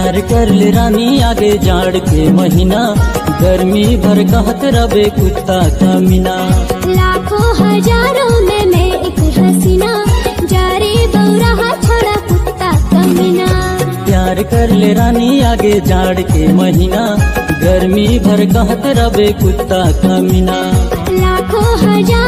प्यार कर ले रानी आगे जाड़ के महीना, गर्मी भर कहत रबे कुत्ता कमीना। लाखों हजारों में मैं एक हसीना, जारे बौरा छोड़ा कुत्ता कमीना। प्यार कर ले रानी आगे जाड़ के महीना, गर्मी भर कहत रबे कुत्ता कमीना। लाखों हजार